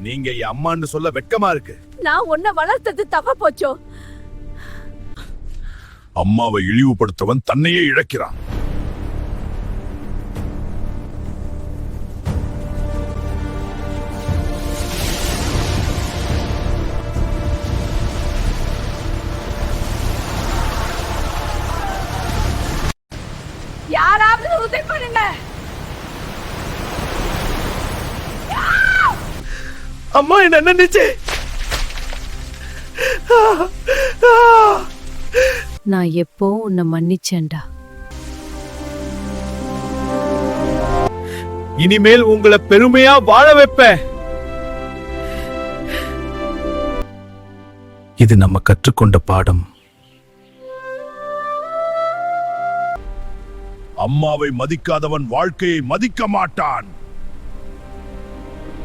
நீங்க என் அம்மான்னு சொல்ல வெட்கமா இருக்கு. நான் உன்னை வளர்த்தது தப்பா போச்சோ? அம்மாவை இழிவுபடுத்தவன் தன்னையே இழக்கிறான். யாராவது உதவி பண்ணுங்க. அம்மா என்ன நினைச்சு? நான் எப்போ உன்னை மன்னிச்சேன்டா. இனிமேல் உங்களை பெருமையா வாழ வைப்பேன். இது நம்ம கற்றுக்கொண்ட பாடம். அம்மாவை மதிக்காதவன் வாழ்க்கையை மதிக்க மாட்டான்.